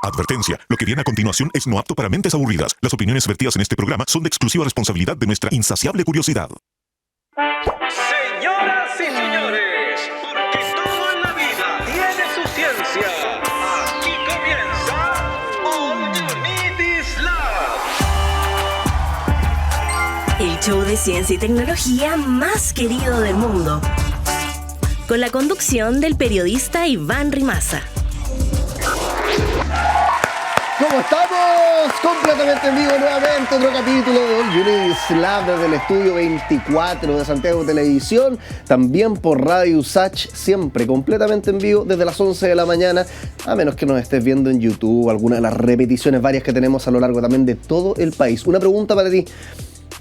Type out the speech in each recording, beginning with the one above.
Advertencia. Lo que viene a continuación es no apto para mentes aburridas. Las opiniones vertidas en este programa son de exclusiva responsabilidad de nuestra insaciable curiosidad. Señoras y señores, porque todo en la vida tiene su ciencia. Aquí comienza All You Need Is Love. El show de ciencia y tecnología más querido del mundo. Con la conducción del periodista Iván Rimaza. ¿Cómo estamos? Completamente en vivo nuevamente, otro capítulo de All You Need Is Love desde el estudio 24 de Santiago Televisión, también por Radio USACH, siempre completamente en vivo desde las 11 de la mañana, a menos que nos estés viendo en YouTube, alguna de las repeticiones varias que tenemos a lo largo también de todo el país. Una pregunta para ti,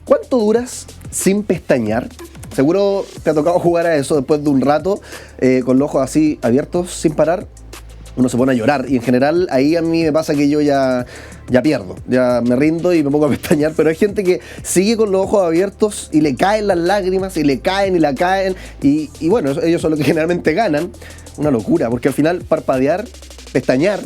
¿cuánto duras sin pestañear? Seguro te ha tocado jugar a eso después de un rato, con los ojos así abiertos, sin parar. Uno se pone a llorar y en general ahí a mí me pasa que yo ya pierdo, ya me rindo y me pongo a pestañear, pero hay gente que sigue con los ojos abiertos y le caen las lágrimas y le caen y la caen y bueno, ellos son los que generalmente ganan. Una locura, porque al final parpadear, pestañear,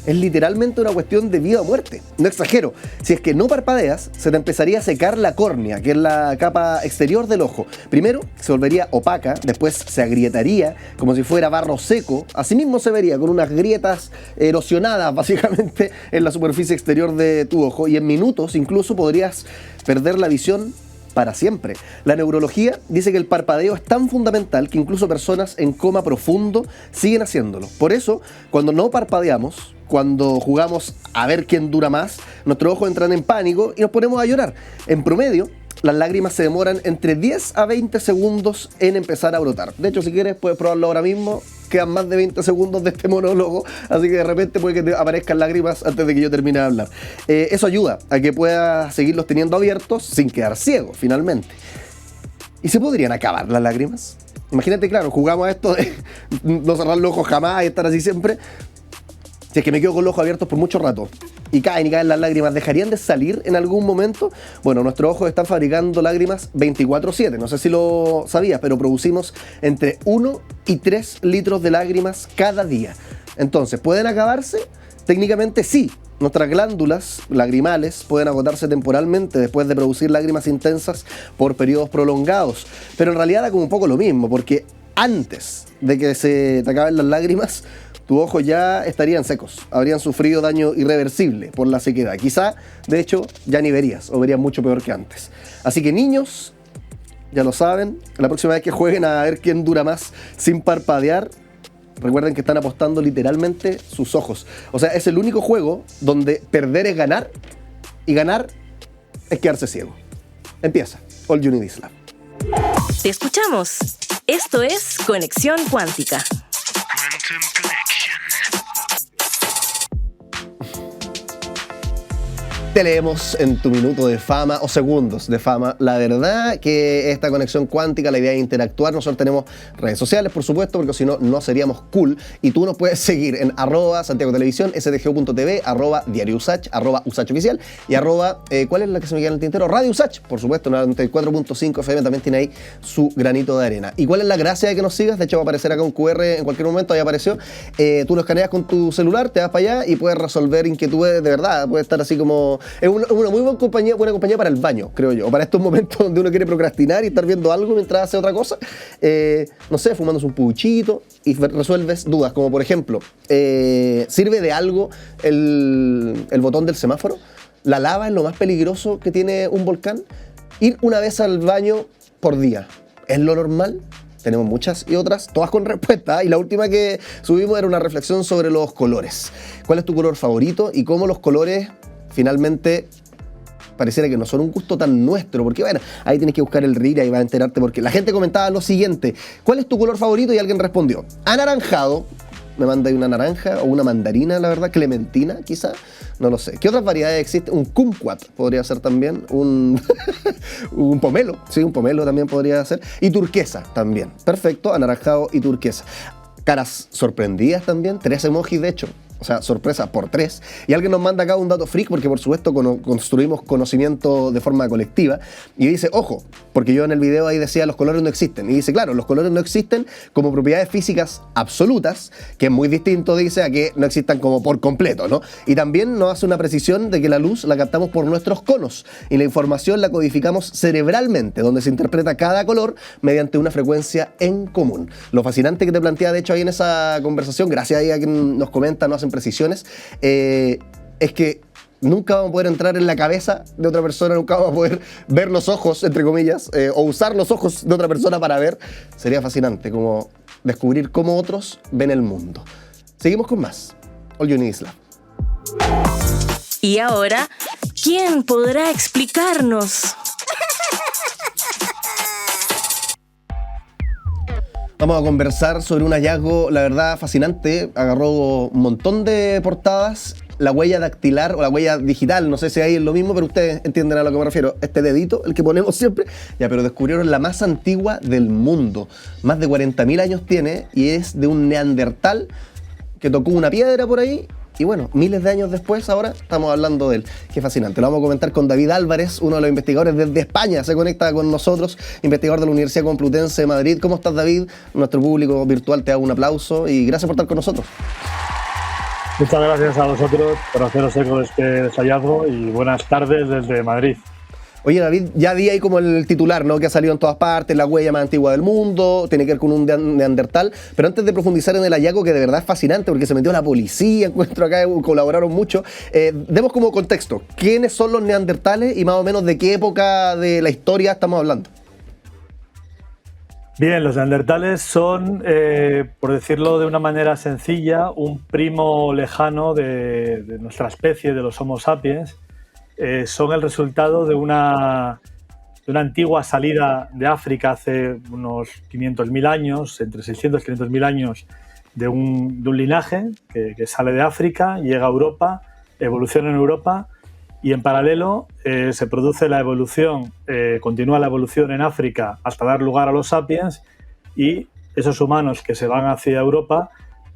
es literalmente una cuestión de vida o muerte. No exagero, si es que no parpadeas, se te empezaría a secar la córnea, que es la capa exterior del ojo. Primero se volvería opaca, después se agrietaría como si fuera barro seco. Asimismo se vería con unas grietas erosionadas básicamente en la superficie exterior de tu ojo y en minutos incluso podrías perder la visión para siempre. La neurología dice que el parpadeo es tan fundamental que incluso personas en coma profundo siguen haciéndolo. Por eso, cuando no parpadeamos, cuando jugamos a ver quién dura más, nuestros ojos entran en pánico y nos ponemos a llorar. En promedio, las lágrimas se demoran entre 10 a 20 segundos en empezar a brotar. De hecho, si quieres, puedes probarlo ahora mismo. Quedan más de 20 segundos de este monólogo, así que de repente puede que te aparezcan lágrimas antes de que yo termine de hablar. Eso ayuda a que puedas seguirlos teniendo abiertos sin quedar ciego, finalmente. ¿Y se podrían acabar las lágrimas? Imagínate, claro, jugamos a esto de no cerrar los ojos jamás y estar así siempre. Si es que me quedo con los ojos abiertos por mucho rato y caen las lágrimas, ¿dejarían de salir en algún momento? Bueno, nuestros ojos están fabricando lágrimas 24/7. No sé si lo sabías, pero producimos entre 1 y 3 litros de lágrimas cada día. Entonces, ¿pueden acabarse? Técnicamente sí. Nuestras glándulas lagrimales pueden agotarse temporalmente después de producir lágrimas intensas por periodos prolongados. Pero en realidad da como un poco lo mismo, porque antes de que se te acaben las lágrimas, tus ojos ya estarían secos, habrían sufrido daño irreversible por la sequedad. Quizá, de hecho, ya ni verías o verías mucho peor que antes. Así que niños, ya lo saben, la próxima vez que jueguen a ver quién dura más sin parpadear, recuerden que están apostando literalmente sus ojos. O sea, es el único juego donde perder es ganar y ganar es quedarse ciego. Empieza All You Need Is Love. Te escuchamos. Esto es Conexión Cuántica. Quantum Connection. Te leemos en tu minuto de fama o segundos de fama. La verdad que esta conexión cuántica, la idea de interactuar, nosotros tenemos redes sociales, por supuesto, porque si no, no seríamos cool. Y tú nos puedes seguir en @Santiago Televisión, sdgo.tv, @Diario USACH, @USACH Oficial y ¿cuál es la que se me queda en el tintero? Radio USACH, por supuesto, 94.5 FM también tiene ahí su granito de arena. ¿Y cuál es la gracia de que nos sigas? De hecho, va a aparecer acá un QR en cualquier momento, ahí apareció. Tú lo escaneas con tu celular, te vas para allá y puedes resolver inquietudes de verdad. Puedes estar así como... Es una muy buena compañía para el baño, creo yo. O para estos momentos donde uno quiere procrastinar y estar viendo algo mientras hace otra cosa. No sé, fumándose un puchito y resuelves dudas. Como por ejemplo, ¿sirve de algo el botón del semáforo? ¿La lava es lo más peligroso que tiene un volcán? Ir una vez al baño por día, ¿es lo normal? Tenemos muchas y otras, todas con respuesta. Y la última que subimos era una reflexión sobre los colores. ¿Cuál es tu color favorito y cómo los colores finalmente pareciera que no son un gusto tan nuestro? Porque bueno, ahí tienes que buscar el reel y ahí vas a enterarte, porque la gente comentaba lo siguiente: ¿cuál es tu color favorito? Y alguien respondió anaranjado. Me manda ahí una naranja o una mandarina, la verdad, clementina quizá, no lo sé. ¿Qué otras variedades existen? Un kumquat podría ser también, un pomelo, sí, un pomelo también podría ser, y turquesa también. Perfecto, anaranjado y turquesa. Caras sorprendidas también, 3 emojis de hecho. O sea, sorpresa por 3. Y alguien nos manda acá un dato freak, porque por supuesto construimos conocimiento de forma colectiva. Y dice, ojo, porque yo en el video ahí decía los colores no existen. Y dice, claro, los colores no existen como propiedades físicas absolutas, que es muy distinto, dice, a que no existan como por completo, ¿no? Y también nos hace una precisión de que la luz la captamos por nuestros conos y la información la codificamos cerebralmente, donde se interpreta cada color mediante una frecuencia en común. Lo fascinante que te plantea, de hecho, ahí en esa conversación, gracias a quien nos comenta, nos hacen precisiones, es que nunca vamos a poder entrar en la cabeza de otra persona, nunca vamos a poder ver los ojos, entre comillas, o usar los ojos de otra persona para ver. Sería fascinante como descubrir cómo otros ven el mundo. Seguimos con más. All You Need Is Love. Y ahora, ¿quién podrá explicarnos? Vamos a conversar sobre un hallazgo, la verdad, fascinante. Agarró un montón de portadas. La huella dactilar o la huella digital, no sé si ahí es lo mismo, pero ustedes entienden a lo que me refiero. Este dedito, el que ponemos siempre, ya, pero descubrieron la más antigua del mundo. Más de 40.000 años tiene y es de un neandertal que tocó una piedra por ahí. Y bueno, miles de años después, ahora estamos hablando de él. Qué fascinante. Lo vamos a comentar con David Álvarez, uno de los investigadores desde España. Se conecta con nosotros, investigador de la Universidad Complutense de Madrid. ¿Cómo estás, David? Nuestro público virtual te da un aplauso y gracias por estar con nosotros. Muchas gracias a vosotros por haceros eco de este hallazgo y buenas tardes desde Madrid. Oye, David, ya di ahí como el titular, ¿no? Que ha salido en todas partes, la huella más antigua del mundo, tiene que ver con un neandertal. Pero antes de profundizar en el hallazgo, que de verdad es fascinante, porque se metió la policía, encuentro acá, colaboraron mucho, demos como contexto, ¿quiénes son los neandertales y más o menos de qué época de la historia estamos hablando? Bien, los neandertales son, por decirlo de una manera sencilla, un primo lejano de nuestra especie, de los Homo sapiens. Son el resultado de una antigua salida de África hace unos 500.000 años, entre 600 y 500.000 años, de un linaje que sale de África, llega a Europa, evoluciona en Europa y en paralelo se produce la evolución, continúa la evolución en África hasta dar lugar a los sapiens y esos humanos que se van hacia Europa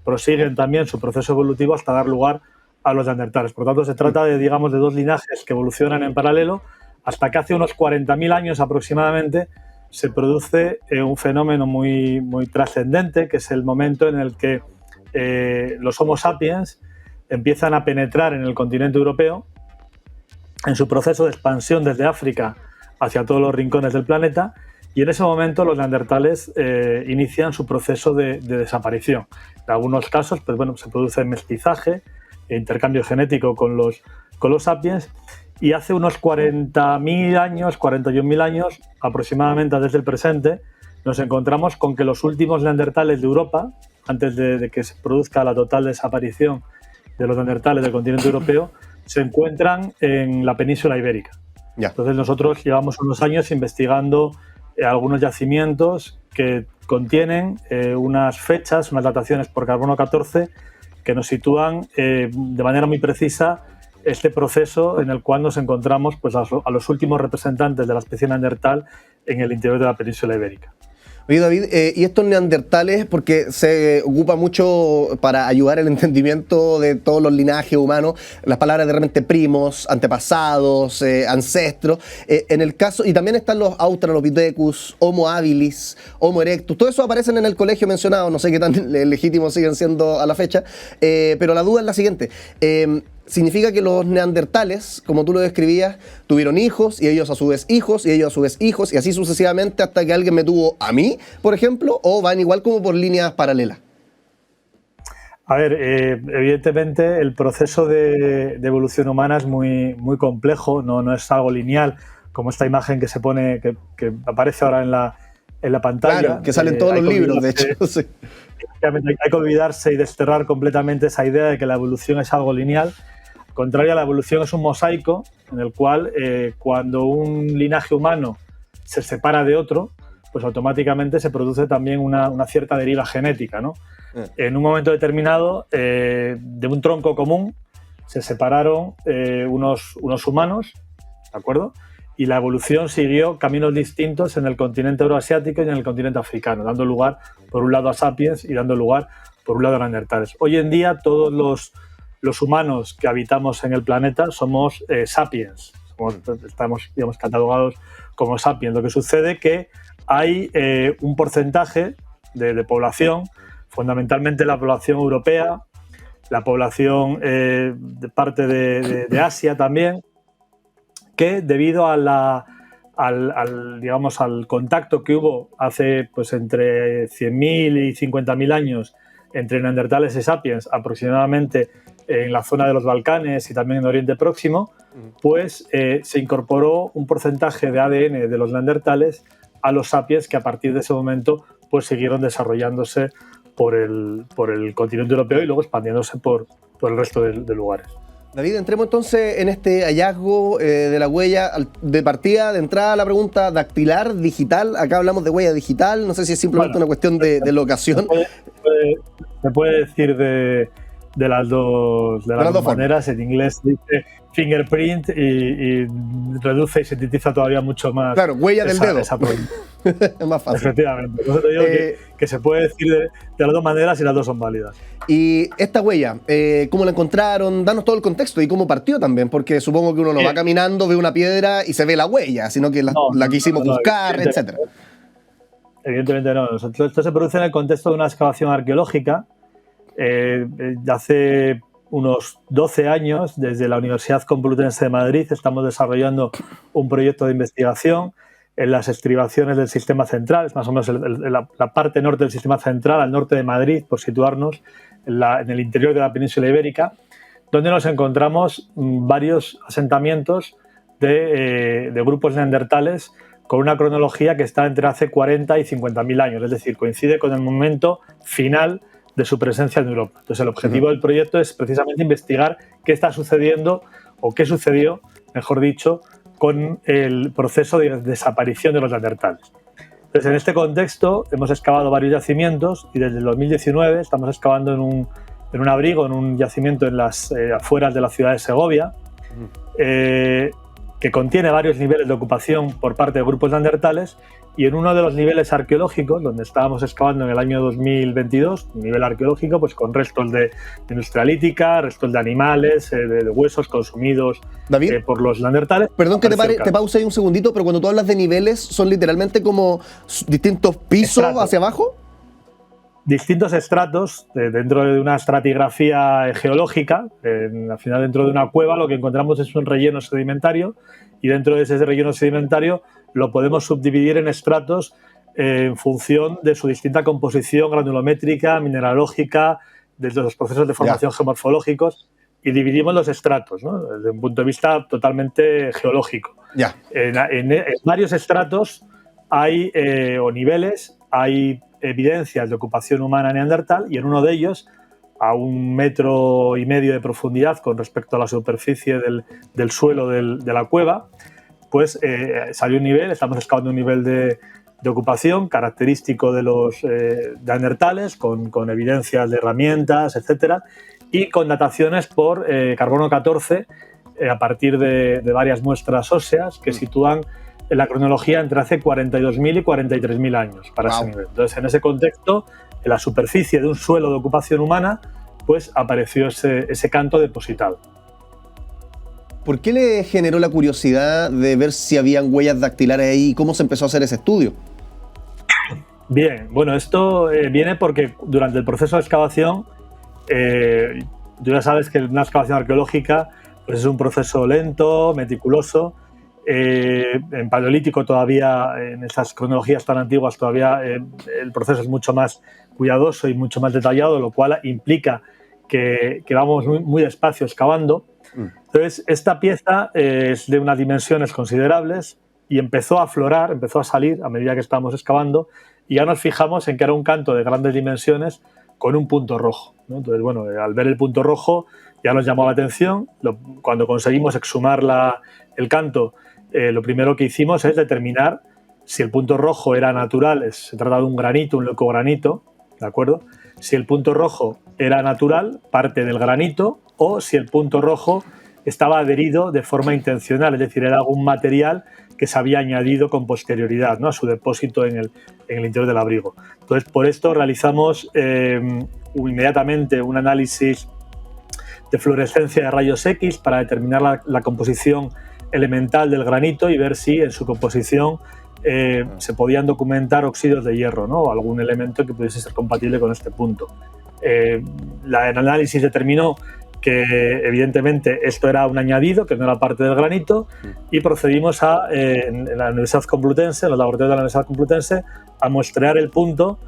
prosiguen también su proceso evolutivo hasta dar lugar a los neandertales. Por lo tanto, se trata de, digamos, de dos linajes que evolucionan en paralelo hasta que hace unos 40.000 años aproximadamente se produce un fenómeno muy, muy trascendente, que es el momento en el que los Homo sapiens empiezan a penetrar en el continente europeo en su proceso de expansión desde África hacia todos los rincones del planeta, y en ese momento los neandertales inician su proceso de desaparición. En algunos casos, pues bueno, se produce mestizaje, intercambio genético con los sapiens, y hace unos 40.000 años, 41.000 años aproximadamente desde el presente, nos encontramos con que los últimos neandertales de Europa, antes de que se produzca la total desaparición de los neandertales del continente europeo, se encuentran en la península ibérica. Ya. Entonces nosotros llevamos unos años investigando algunos yacimientos que contienen unas fechas, unas dataciones por carbono 14 que nos sitúan de manera muy precisa este proceso en el cual nos encontramos pues, a los últimos representantes de la especie neandertal en el interior de la península ibérica. Oye, David, y estos neandertales, porque se ocupa mucho para ayudar el entendimiento de todos los linajes humanos, las palabras de repente primos, antepasados, ancestros, en el caso, y también están los Australopithecus, Homo habilis, Homo erectus, todo eso aparecen en el colegio mencionado, no sé qué tan legítimos siguen siendo a la fecha, pero la duda es la siguiente. Significa que los neandertales, como tú lo describías, tuvieron hijos y ellos a su vez hijos y ellos a su vez hijos y así sucesivamente hasta que alguien me tuvo a mí, por ejemplo, o van igual como por líneas paralelas. A ver, evidentemente el proceso de evolución humana es muy, muy complejo, no es algo lineal como esta imagen que se pone, que aparece ahora en la pantalla. Claro, que salen todos los libros, de hecho. Sí. Hay que olvidarse y desterrar completamente esa idea de que la evolución es algo lineal. Contrario, la evolución es un mosaico en el cual cuando un linaje humano se separa de otro, pues automáticamente se produce también una cierta deriva genética, ¿no? En un momento determinado, de un tronco común, se separaron unos humanos, ¿de acuerdo? Y la evolución siguió caminos distintos en el continente euroasiático y en el continente africano, dando lugar, por un lado, a sapiens y dando lugar, por un lado, a neandertales. Hoy en día, todos los humanos que habitamos en el planeta somos sapiens, estamos, digamos, catalogados como sapiens. Lo que sucede es que hay un porcentaje de población, fundamentalmente la población europea, la población de parte de Asia también, que debido a digamos, al contacto que hubo hace pues, entre 100.000 y 50.000 años entre neandertales y sapiens, aproximadamente en la zona de los Balcanes y también en Oriente Próximo, pues se incorporó un porcentaje de ADN de los neandertales a los sapiens, que a partir de ese momento pues siguieron desarrollándose por el continente europeo y luego expandiéndose por el resto de lugares. David, entremos entonces en este hallazgo de la huella. De partida, de entrada, la pregunta dactilar, digital. Acá hablamos de huella digital. No sé si es simplemente una cuestión de locación. Se puede decir de las dos maneras. En inglés dice fingerprint y reduce y sintetiza todavía mucho más. Claro, huella del dedo. Esa es más fácil. Efectivamente. Entonces digo que se puede decir de las dos maneras y las dos son válidas. Y esta huella, ¿cómo la encontraron? Danos todo el contexto y cómo partió también, porque supongo que uno no va caminando, ve una piedra y se ve la huella, sino que la quisimos buscar, etc. Evidentemente no. Esto se produce en el contexto de una excavación arqueológica de hace unos 12 años. Desde la Universidad Complutense de Madrid estamos desarrollando un proyecto de investigación en las estribaciones del Sistema Central, es más o menos la parte norte del Sistema Central, al norte de Madrid, por situarnos en el interior de la península ibérica, donde nos encontramos varios asentamientos de grupos neandertales con una cronología que está entre hace 40 y 50.000 años, es decir, coincide con el momento final de su presencia en Europa. Entonces, el objetivo del proyecto es precisamente investigar qué está sucediendo o qué sucedió, mejor dicho, con el proceso de desaparición de los neandertales. Entonces, en este contexto hemos excavado varios yacimientos y desde el 2019 estamos excavando en un abrigo, en un yacimiento en las afueras de la ciudad de Segovia, que contiene varios niveles de ocupación por parte de grupos neandertales, y en uno de los niveles arqueológicos, donde estábamos excavando en el año 2022, un nivel arqueológico pues con restos de industria lítica, restos de animales, de huesos consumidos por los neandertales. Perdón que te pause ahí un segundito, pero cuando tú hablas de niveles, ¿son literalmente como distintos pisos hacia abajo? Distintos estratos dentro de una estratigrafía geológica. Al final, dentro de una cueva lo que encontramos es un relleno sedimentario, y dentro de ese relleno sedimentario lo podemos subdividir en estratos en función de su distinta composición granulométrica, mineralógica, desde los procesos de formación geomorfológicos, y dividimos los estratos, ¿no? Desde un punto de vista totalmente geológico. En varios estratos hay, o niveles, hay evidencias de ocupación humana neandertal, y en uno de ellos, a 1,5 metros de profundidad con respecto a la superficie del suelo de la cueva, pues salió un nivel, estamos excavando un nivel de ocupación característico de los neandertales, con evidencias de herramientas, etcétera, y con dataciones por carbono 14 a partir de varias muestras óseas que sitúan en la cronología entre hace 42.000 y 43.000 años para ese nivel. Entonces, en ese contexto, en la superficie de un suelo de ocupación humana, pues apareció ese canto depositado. ¿Por qué le generó la curiosidad de ver si habían huellas dactilares ahí y cómo se empezó a hacer ese estudio? Bien, bueno, esto viene porque durante el proceso de excavación, tú ya sabes que una excavación arqueológica pues es un proceso lento, meticuloso. En Paleolítico todavía, en esas cronologías tan antiguas, todavía el proceso es mucho más cuidadoso y mucho más detallado, lo cual implica que vamos muy despacio excavando. Entonces, esta pieza es de unas dimensiones considerables y empezó a aflorar, empezó a salir a medida que estábamos excavando, y ya nos fijamos en que era un canto de grandes dimensiones con un punto rojo, ¿no? Entonces, bueno, al ver el punto rojo ya nos llamó la atención. Cuando conseguimos exhumar el canto, lo primero que hicimos es determinar si el punto rojo era natural, se trata de un granito, un leucogranito, ¿de acuerdo? Si el punto rojo era natural, parte del granito, o si el punto rojo estaba adherido de forma intencional, es decir, era algún material que se había añadido con posterioridad, ¿no?, a su depósito en el interior del abrigo. Entonces, por esto realizamos inmediatamente un análisis de fluorescencia de rayos X para determinar la composición elemental del granito y ver si en su composición se podían documentar óxidos de hierro, ¿no? O algún elemento que pudiese ser compatible con este punto. El análisis determinó que evidentemente esto era un añadido, que no era parte del granito, y procedimos en la Universidad Complutense, en los laboratorios de la Universidad Complutense, a muestrear el punto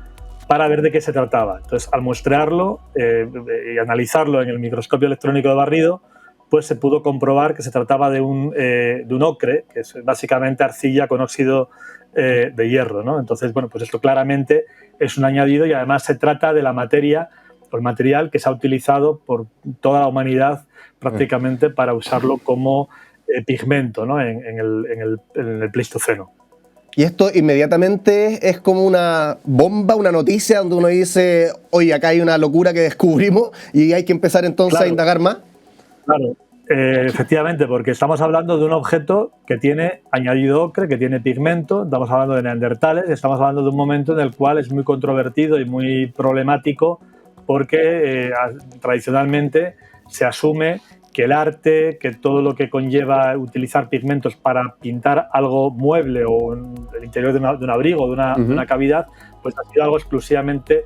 para ver de qué se trataba. Entonces, al muestrearlo y analizarlo en el microscopio electrónico de barrido, pues se pudo comprobar que se trataba de un ocre, que es básicamente arcilla con óxido de hierro, ¿no? Entonces, bueno, pues esto claramente es un añadido y además se trata de la materia o el material que se ha utilizado por toda la humanidad prácticamente para usarlo como pigmento, ¿no? en el Pleistoceno. Y esto inmediatamente es como una bomba, una noticia donde uno dice, oye, acá hay una locura que descubrimos y hay que empezar entonces a indagar más. Claro, efectivamente, porque estamos hablando de un objeto que tiene añadido ocre, que tiene pigmento, estamos hablando de neandertales, estamos hablando de un momento en el cual es muy controvertido y muy problemático porque tradicionalmente se asume que el arte, que todo lo que conlleva utilizar pigmentos para pintar algo mueble o en el interior de un abrigo, de una cavidad, pues ha sido algo exclusivamente,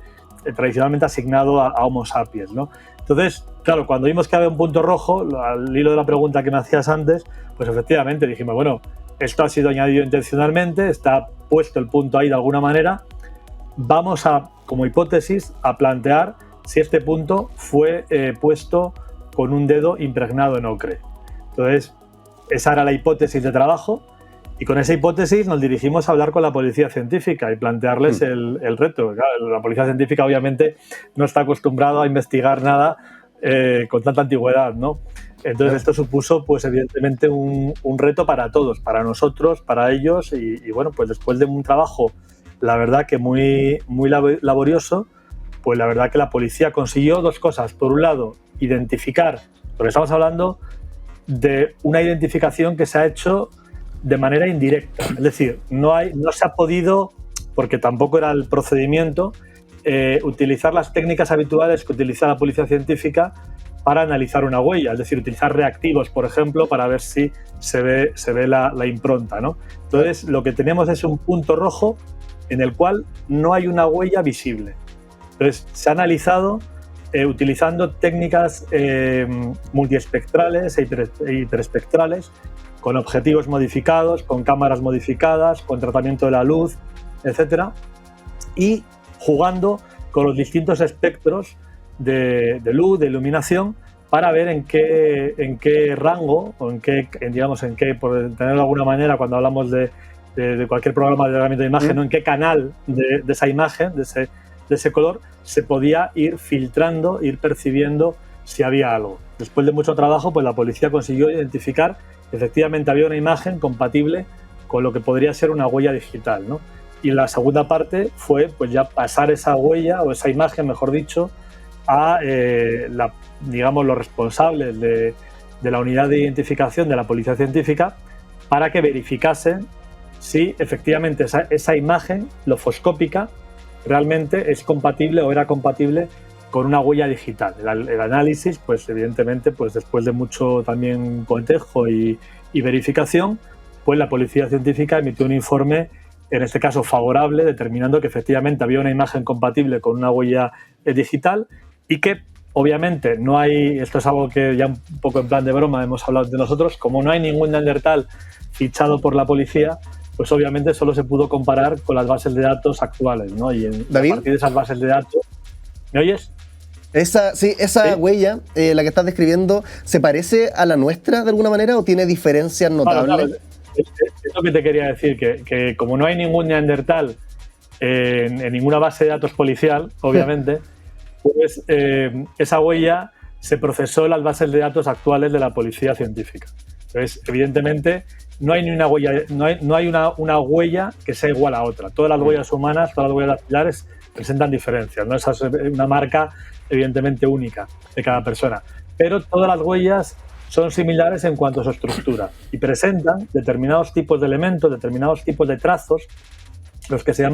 tradicionalmente asignado a Homo sapiens, ¿no? Entonces, claro, cuando vimos que había un punto rojo, al hilo de la pregunta que me hacías antes, pues efectivamente dijimos, bueno, esto ha sido añadido intencionalmente, está puesto el punto ahí de alguna manera, vamos a, como hipótesis, a plantear si este punto fue puesto con un dedo impregnado en ocre. Entonces, esa era la hipótesis de trabajo y con esa hipótesis nos dirigimos a hablar con la policía científica y plantearles el reto. Claro, la policía científica obviamente no está acostumbrada a investigar nada con tanta antigüedad, ¿no? Entonces esto supuso, pues evidentemente, un reto para todos, para nosotros, para ellos y bueno, pues después de un trabajo, la verdad que muy laborioso, pues la verdad que la policía consiguió dos cosas. Por un lado, identificar, porque estamos hablando de una identificación que se ha hecho de manera indirecta, es decir, no se ha podido, porque tampoco era el procedimiento, utilizar las técnicas habituales que utiliza la policía científica para analizar una huella, es decir, utilizar reactivos, por ejemplo, para ver si se ve la impronta, ¿no? Entonces, lo que tenemos es un punto rojo en el cual no hay una huella visible. Entonces, se ha analizado utilizando técnicas multiespectrales e hiperespectrales, con objetivos modificados, con cámaras modificadas, con tratamiento de la luz, etc. Y jugando con los distintos espectros de luz, de iluminación, para ver en qué rango, o por tenerlo de alguna manera, cuando hablamos de cualquier programa de tratamiento de imagen, ¿no? En qué canal de esa imagen, de ese color, se podía ir filtrando, ir percibiendo si había algo. Después de mucho trabajo, pues la policía consiguió identificar que efectivamente había una imagen compatible con lo que podría ser una huella digital, ¿no? Y la segunda parte fue pues ya pasar esa huella, o esa imagen, mejor dicho, a los responsables de la unidad de identificación de la policía científica para que verificasen si efectivamente esa imagen lofoscópica realmente es compatible o era compatible con una huella digital. El análisis, pues evidentemente, pues después de mucho también cotejo y verificación, pues la policía científica emitió un informe, en este caso favorable, determinando que efectivamente había una imagen compatible con una huella digital y que obviamente no hay, esto es algo que ya un poco en plan de broma hemos hablado de nosotros, como no hay ningún neandertal fichado por la policía, pues obviamente solo se pudo comparar con las bases de datos actuales, ¿no? Y a partir de esas bases de datos... ¿Me oyes? Esa huella, la que estás describiendo, ¿se parece a la nuestra de alguna manera o tiene diferencias notables? Claro. Es lo que te quería decir, que como no hay ningún neandertal en ninguna base de datos policial, obviamente, pues esa huella se procesó en las bases de datos actuales de la policía científica. Entonces, evidentemente, no hay ni una huella, no hay una huella que sea igual a otra. Todas las huellas humanas, todas las huellas dactilares presentan diferencias, ¿no? Esa es una marca evidentemente única de cada persona. Pero todas las huellas son similares en cuanto a su estructura y presentan determinados tipos de elementos, determinados tipos de trazos, los que se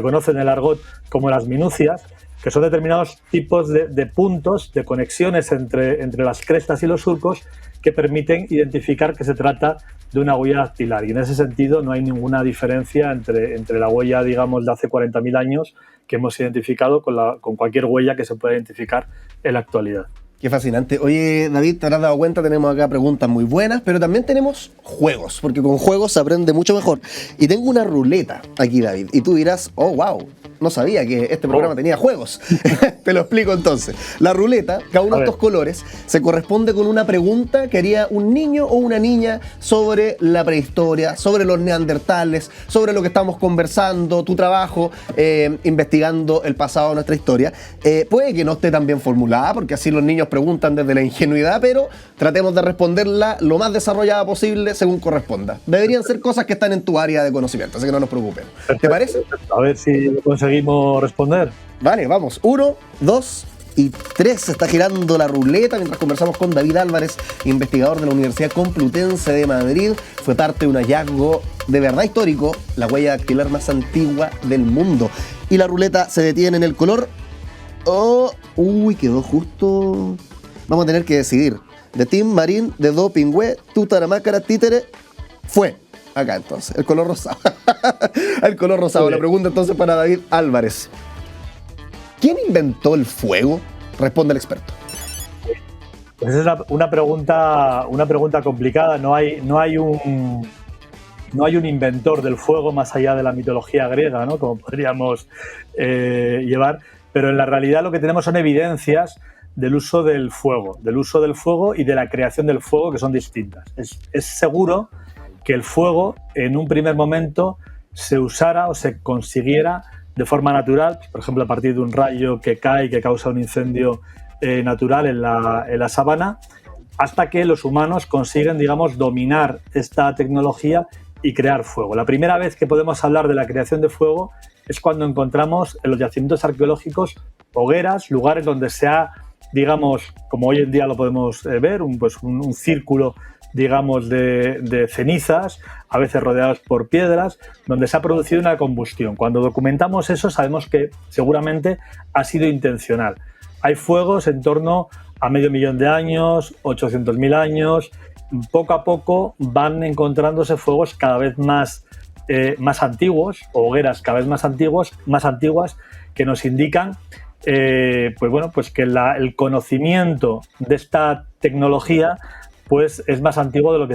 conocen en el argot como las minucias, que son determinados tipos de puntos, de conexiones entre las crestas y los surcos que permiten identificar que se trata de una huella dactilar. Y en ese sentido no hay ninguna diferencia entre la huella, digamos, de hace 40.000 años que hemos identificado con cualquier huella que se pueda identificar en la actualidad. Qué fascinante. Oye, David, te habrás dado cuenta, tenemos acá preguntas muy buenas, pero también tenemos juegos, porque con juegos se aprende mucho mejor. Y tengo una ruleta aquí, David, y tú dirás, oh, wow, no sabía que este programa tenía juegos. Te lo explico entonces. La ruleta, cada uno de estos colores, se corresponde con una pregunta que haría un niño o una niña sobre la prehistoria, sobre los neandertales, sobre lo que estamos conversando, tu trabajo, investigando el pasado de nuestra historia. Puede que no esté tan bien formulada, porque así los niños preguntan desde la ingenuidad, pero tratemos de responderla lo más desarrollada posible según corresponda. Deberían ser cosas que están en tu área de conocimiento, así que no nos preocupen. ¿Te parece? A ver si conseguimos responder. Vale, vamos. 1, 2 y 3. Se está girando la ruleta mientras conversamos con David Álvarez, investigador de la Universidad Complutense de Madrid. Fue parte de un hallazgo de verdad histórico, la huella dactilar más antigua del mundo. Y la ruleta se detiene en el color... Oh, uy, quedó justo. Vamos a tener que decidir. De Team Marín, de Do Pingüe, Tutaramácara, Títere. Fue acá entonces, el color rosado. El color rosado. La pregunta entonces para David Álvarez. ¿Quién inventó el fuego? Responde el experto. Pues es una pregunta complicada. No hay un inventor del fuego más allá de la mitología griega, ¿no? Como podríamos llevar. Pero en la realidad lo que tenemos son evidencias del uso del fuego y de la creación del fuego, que son distintas. Es seguro que el fuego en un primer momento se usara o se consiguiera de forma natural, por ejemplo a partir de un rayo que cae y que causa un incendio natural en la sabana, hasta que los humanos consiguen, digamos, dominar esta tecnología y crear fuego. La primera vez que podemos hablar de la creación de fuego es cuando encontramos en los yacimientos arqueológicos hogueras, lugares donde se ha, digamos, como hoy en día lo podemos ver, un círculo, digamos, de cenizas, a veces rodeados por piedras, donde se ha producido una combustión. Cuando documentamos eso sabemos que seguramente ha sido intencional. Hay fuegos en torno a 500.000 de años, 800.000 años. Poco a poco van encontrándose fuegos cada vez más antiguos, hogueras cada vez más antiguas, que nos indican pues que el conocimiento de esta tecnología pues es más antiguo de lo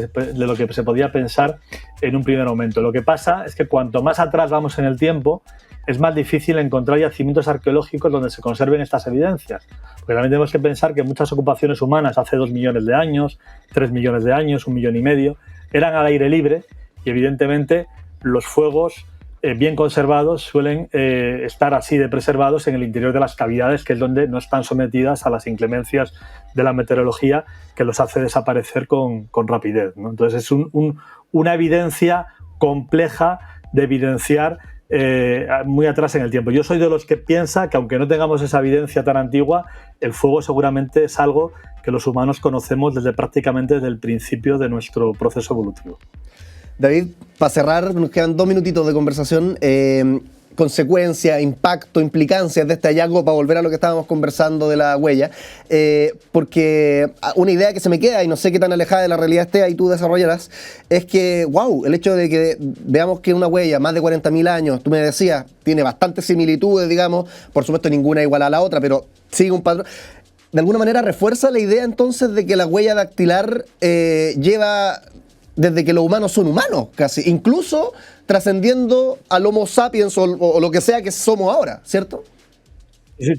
que se podía pensar en un primer momento. Lo que pasa es que cuanto más atrás vamos en el tiempo, es más difícil encontrar yacimientos arqueológicos donde se conserven estas evidencias. Porque también tenemos que pensar que muchas ocupaciones humanas hace 2 millones de años, 3 millones de años, 1,5 millones, eran al aire libre y evidentemente los fuegos bien conservados suelen estar así de preservados en el interior de las cavidades, que es donde no están sometidas a las inclemencias de la meteorología que los hace desaparecer con rapidez, ¿no? Entonces es una evidencia compleja de evidenciar muy atrás en el tiempo. Yo soy de los que piensa que aunque no tengamos esa evidencia tan antigua, el fuego seguramente es algo que los humanos conocemos prácticamente desde el principio de nuestro proceso evolutivo. David, para cerrar, nos quedan 2 minutitos de conversación. Consecuencias, impacto, implicancias de este hallazgo, para volver a lo que estábamos conversando de la huella, porque una idea que se me queda, y no sé qué tan alejada de la realidad esté, ahí tú desarrollarás, es que, wow, el hecho de que veamos que una huella más de 40.000 años, tú me decías, tiene bastantes similitudes, digamos, por supuesto ninguna igual a la otra, pero sigue un patrón. De alguna manera refuerza la idea entonces de que la huella dactilar lleva desde que los humanos son humanos, casi, incluso trascendiendo al Homo sapiens o lo que sea que somos ahora, ¿cierto? Sí,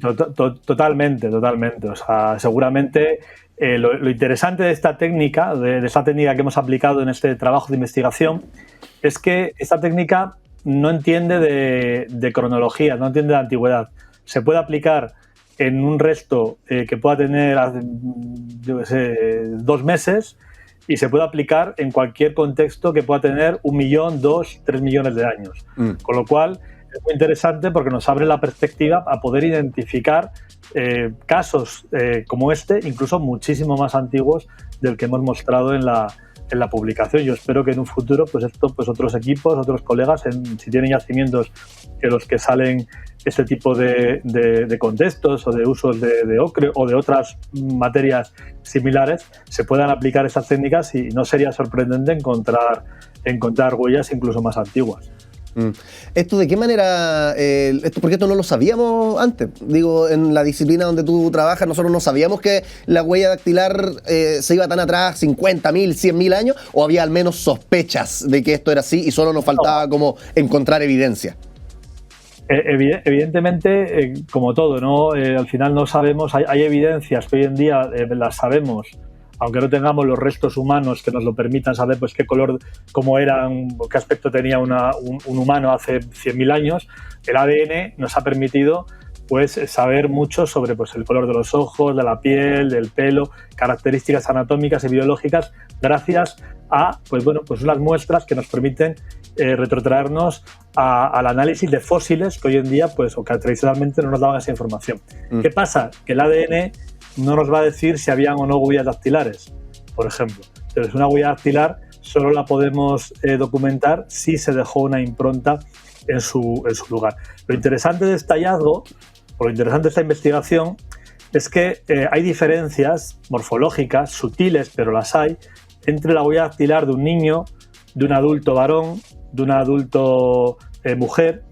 totalmente. O sea, seguramente lo interesante de esta técnica, de esta técnica que hemos aplicado en este trabajo de investigación, es que esta técnica no entiende de cronología, no entiende de antigüedad. Se puede aplicar en un resto que pueda tener, yo qué sé, 2 meses, y se puede aplicar en cualquier contexto que pueda tener 1 millón, 2, 3 millones de años. Con lo cual es muy interesante porque nos abre la perspectiva a poder identificar casos como este, incluso muchísimo más antiguos del que hemos mostrado en la en la publicación. Yo espero que en un futuro, pues otros equipos, otros colegas, si tienen yacimientos en los que salen este tipo de contextos o de usos de ocre o de otras materias similares, se puedan aplicar esas técnicas y no sería sorprendente encontrar huellas incluso más antiguas. ¿Esto de qué manera? Porque esto no lo sabíamos antes. Digo, en la disciplina donde tú trabajas, nosotros no sabíamos que la huella dactilar se iba tan atrás, 50.000, 100.000 años, o había al menos sospechas de que esto era así y solo nos faltaba como encontrar evidencia. Evidentemente, como todo, ¿no? Al final no sabemos, hay evidencias que hoy en día las sabemos, aunque no tengamos los restos humanos que nos lo permitan saber pues qué color, cómo eran, qué aspecto tenía un humano hace 100.000 años. El ADN nos ha permitido pues saber mucho sobre pues el color de los ojos, de la piel, del pelo, características anatómicas y biológicas, gracias a pues unas muestras que nos permiten retrotraernos al análisis de fósiles que hoy en día pues o que tradicionalmente no nos daban esa información. ¿Qué pasa? Que el ADN no nos va a decir si habían o no huellas dactilares, por ejemplo. Entonces, una huella dactilar solo la podemos documentar si se dejó una impronta en su lugar. Lo interesante de este hallazgo, o lo interesante de esta investigación, es que hay diferencias morfológicas, sutiles, pero las hay, entre la huella dactilar de un niño, de un adulto varón, de un adulto mujer,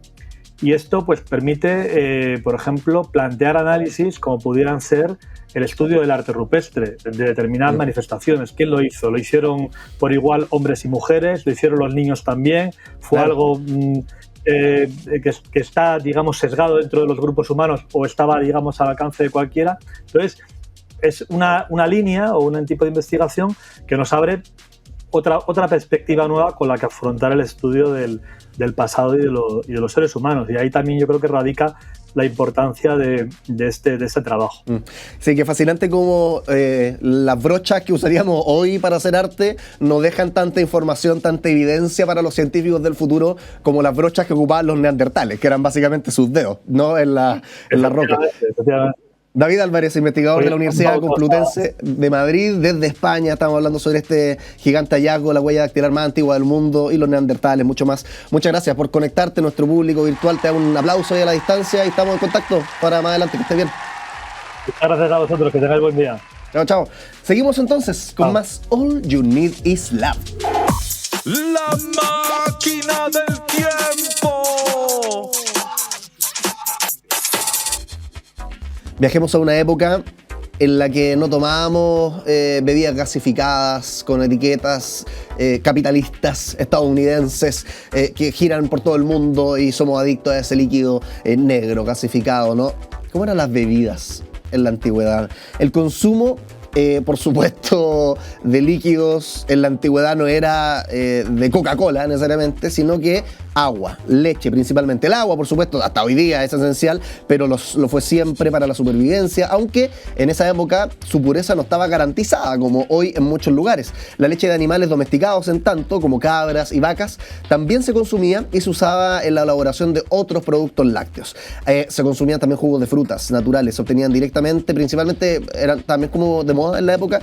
y esto pues permite, por ejemplo, plantear análisis como pudieran ser el estudio del arte rupestre, de determinadas manifestaciones. ¿Quién lo hizo? ¿Lo hicieron por igual hombres y mujeres? ¿Lo hicieron los niños también? ¿Fue algo que está, digamos, sesgado dentro de los grupos humanos o estaba, digamos, al alcance de cualquiera? Entonces, es una línea o un tipo de investigación que nos abre otra perspectiva nueva con la que afrontar el estudio del pasado y de los seres humanos. Y ahí también yo creo que radica la importancia de este trabajo. Sí, que fascinante como las brochas que usaríamos hoy para hacer arte no dejan tanta información, tanta evidencia para los científicos del futuro como las brochas que ocupaban los neandertales, que eran básicamente sus dedos, ¿no? En la roca. David Álvarez, investigador de la Universidad Complutense de Madrid, desde España. Estamos hablando sobre este gigante hallazgo, la huella dactilar más antigua del mundo y los neandertales, mucho más. Muchas gracias por conectarte. Nuestro público virtual te da un aplauso ahí a la distancia y estamos en contacto para más adelante. Que estés bien. Muchas gracias a vosotros. Que tengáis buen día. Chao, chao. Seguimos entonces con más All You Need Is Love. La máquina del tiempo. Viajemos a una época en la que no tomábamos bebidas gasificadas con etiquetas capitalistas estadounidenses que giran por todo el mundo y somos adictos a ese líquido negro gasificado, ¿no? ¿Cómo eran las bebidas en la antigüedad? El consumo, por supuesto, de líquidos en la antigüedad no era de Coca-Cola necesariamente, sino que agua, leche principalmente. El agua, por supuesto, hasta hoy día es esencial, pero lo fue siempre para la supervivencia, aunque en esa época su pureza no estaba garantizada, como hoy en muchos lugares. La leche de animales domesticados, en tanto, como cabras y vacas, también se consumía y se usaba en la elaboración de otros productos lácteos. Se consumían también jugos de frutas naturales, se obtenían directamente, principalmente eran también como de moda en la época,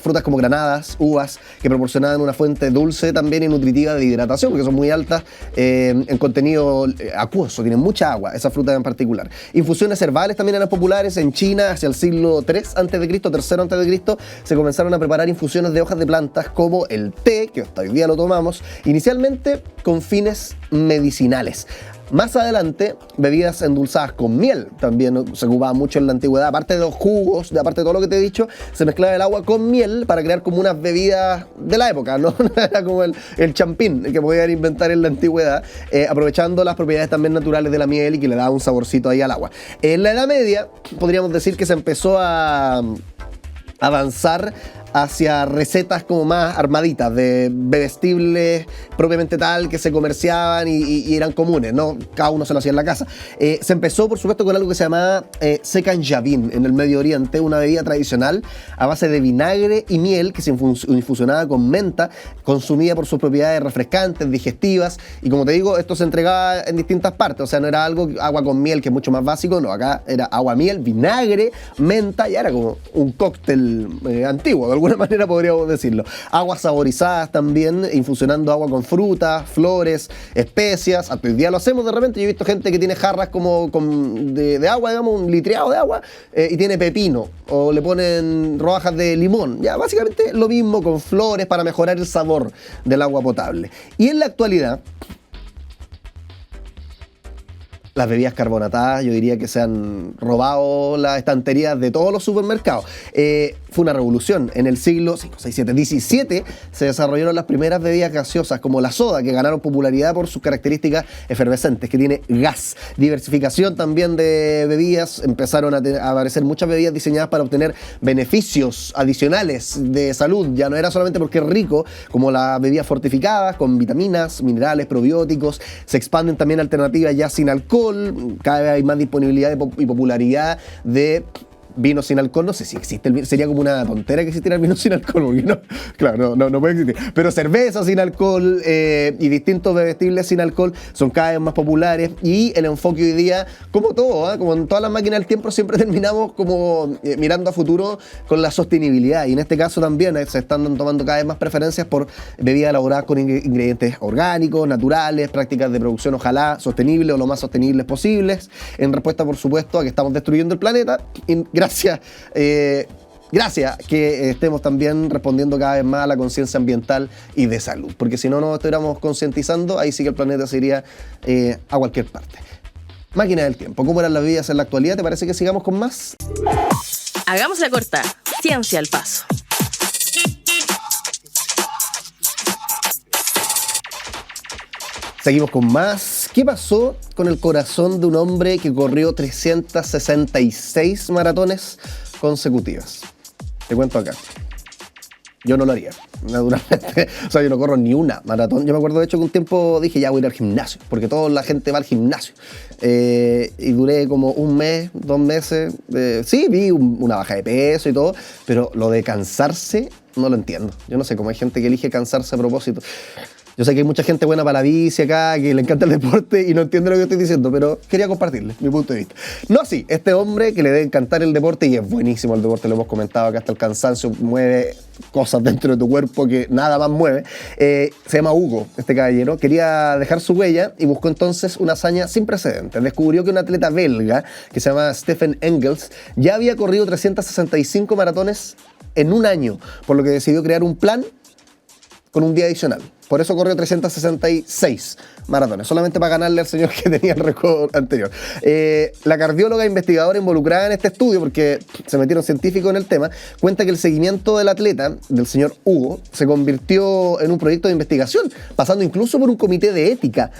frutas como granadas, uvas, que proporcionaban una fuente dulce también y nutritiva de hidratación, porque son muy altas en contenido acuoso, tienen mucha agua, esas frutas en particular. Infusiones herbales también eran populares en China hacia el siglo III a.C., se comenzaron a preparar infusiones de hojas de plantas como el té, que hasta hoy día lo tomamos, inicialmente con fines medicinales. Más adelante, bebidas endulzadas con miel también se ocupaba mucho en la antigüedad. Aparte de los jugos, aparte de todo lo que te he dicho, se mezclaba el agua con miel para crear como unas bebidas de la época, ¿no? Era como el champín que podían inventar en la antigüedad, aprovechando las propiedades también naturales de la miel y que le daba un saborcito ahí al agua. En la Edad Media, podríamos decir que se empezó a avanzar hacia recetas como más armaditas, de bebestibles propiamente tal, que se comerciaban y eran comunes, ¿no? Cada uno se lo hacía en la casa. Se empezó, por supuesto, con algo que se llamaba sekanjabin en el Medio Oriente, una bebida tradicional a base de vinagre y miel que se infusionaba con menta, consumida por sus propiedades refrescantes, digestivas, y como te digo, esto se entregaba en distintas partes, o sea, no era algo, agua con miel, que es mucho más básico, no, acá era agua, miel, vinagre, menta, y era como un cóctel antiguo, de alguna manera podríamos decirlo. Aguas saborizadas también, infusionando agua con frutas, flores, especias. Hasta hoy día lo hacemos de repente. Yo he visto gente que tiene jarras como de agua, digamos, un litreado de agua, y tiene pepino, o le ponen rodajas de limón. Ya, básicamente lo mismo con flores para mejorar el sabor del agua potable. Y en la actualidad, las bebidas carbonatadas, yo diría que se han robado las estanterías de todos los supermercados. Fue una revolución. En el siglo 17 se desarrollaron las primeras bebidas gaseosas, como la soda, que ganaron popularidad por sus características efervescentes, que tiene gas. Diversificación también de bebidas. Empezaron a aparecer muchas bebidas diseñadas para obtener beneficios adicionales de salud. Ya no era solamente porque es rico, como las bebidas fortificadas, con vitaminas, minerales, probióticos. Se expanden también alternativas ya sin alcohol. Cada vez hay más disponibilidad y popularidad de vino sin alcohol. No sé si existe el vino, sería como una tontera que existiera el vino sin alcohol, porque no, claro, no puede existir. Pero cerveza sin alcohol y distintos bebestibles sin alcohol son cada vez más populares, y el enfoque hoy día, como todo, como en todas las máquinas del tiempo, siempre terminamos como mirando a futuro con la sostenibilidad, y en este caso también se están tomando cada vez más preferencias por bebidas elaboradas con ingredientes orgánicos, naturales, prácticas de producción ojalá sostenibles o lo más sostenibles posibles, en respuesta por supuesto a que estamos destruyendo el planeta. Gracias que estemos también respondiendo cada vez más a la conciencia ambiental y de salud, porque si no nos estuviéramos concientizando, ahí sí que el planeta se iría a cualquier parte. Máquina del tiempo, ¿cómo eran las vidas en la actualidad? ¿Te parece que sigamos con más? Hagamos la corta. Ciencia al paso. Seguimos con más. ¿Qué pasó con el corazón de un hombre que corrió 366 maratones consecutivas? Te cuento acá. Yo no lo haría, naturalmente. O sea, yo no corro ni una maratón. Yo me acuerdo, de hecho, que un tiempo dije, ya voy a ir al gimnasio, porque toda la gente va al gimnasio. Y duré como un mes, 2 meses. Sí, vi una baja de peso y todo, pero lo de cansarse no lo entiendo. Yo no sé cómo hay gente que elige cansarse a propósito. Yo sé que hay mucha gente buena para la bici acá, que le encanta el deporte y no entiende lo que estoy diciendo, pero quería compartirles mi punto de vista. No así, este hombre que le debe encantar el deporte, y es buenísimo el deporte, lo hemos comentado acá hasta el cansancio, mueve cosas dentro de tu cuerpo que nada más mueve. Se llama Hugo, este caballero, quería dejar su huella y buscó entonces una hazaña sin precedentes. Descubrió que un atleta belga, que se llama Stephen Engels, ya había corrido 365 maratones en un año, por lo que decidió crear un plan con un día adicional. Por eso corrió 366 maratones, solamente para ganarle al señor que tenía el récord anterior. La cardióloga investigadora involucrada en este estudio, porque se metieron científicos en el tema, cuenta que el seguimiento del atleta, del señor Hugo, se convirtió en un proyecto de investigación, pasando incluso por un comité de ética.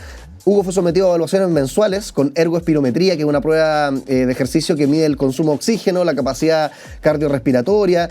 Hugo fue sometido a evaluaciones mensuales con ergoespirometría, que es una prueba de ejercicio que mide el consumo de oxígeno, la capacidad cardiorrespiratoria.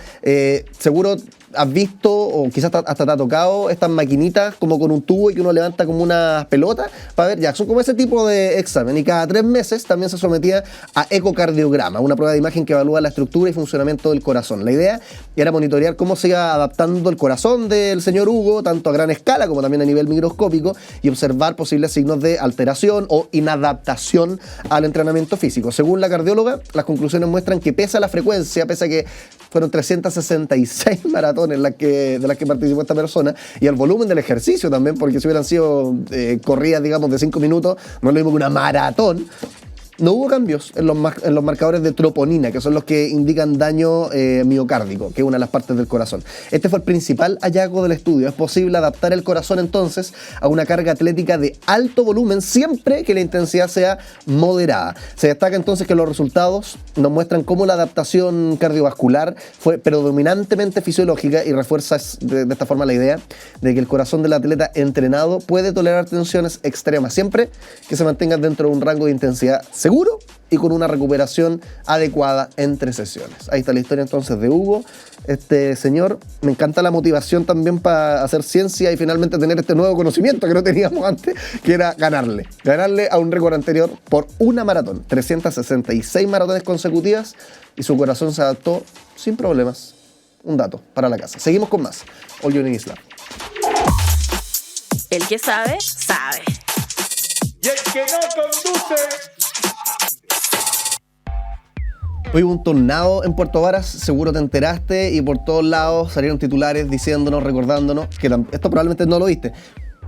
Seguro has visto, o quizás hasta te ha tocado, estas maquinitas como con un tubo y que uno levanta como una pelota para ver, ya, son como ese tipo de examen. Y cada 3 meses también se sometía a ecocardiograma, una prueba de imagen que evalúa la estructura y funcionamiento del corazón. La idea era monitorear cómo se iba adaptando el corazón del señor Hugo, tanto a gran escala como también a nivel microscópico, y observar posibles signos de alteración o inadaptación al entrenamiento físico. Según la cardióloga, las conclusiones muestran que pese a la frecuencia, pese a que fueron 366 maratones de las que participó esta persona, y al volumen del ejercicio también, porque si hubieran sido corridas, digamos, de 5 minutos, no es lo mismo que una maratón. No hubo cambios en los marcadores de troponina, que son los que indican daño miocárdico, que es una de las partes del corazón. Este fue el principal hallazgo del estudio. Es posible adaptar el corazón entonces a una carga atlética de alto volumen siempre que la intensidad sea moderada. Se destaca entonces que los resultados nos muestran cómo la adaptación cardiovascular fue predominantemente fisiológica, y refuerza de esta forma la idea de que el corazón del atleta entrenado puede tolerar tensiones extremas siempre que se mantengan dentro de un rango de intensidad seguro y con una recuperación adecuada entre sesiones. Ahí está la historia entonces de Hugo, este señor. Me encanta la motivación también para hacer ciencia y finalmente tener este nuevo conocimiento que no teníamos antes, que era ganarle a un récord anterior por una maratón, 366 maratones consecutivas, y su corazón se adaptó sin problemas. Un dato para la casa. Seguimos con más. All You Need Is Love. El que sabe, sabe. Y el que no conduce. Hoy hubo un tornado en Puerto Varas, seguro te enteraste, y por todos lados salieron titulares diciéndonos, recordándonos, que esto probablemente no lo viste,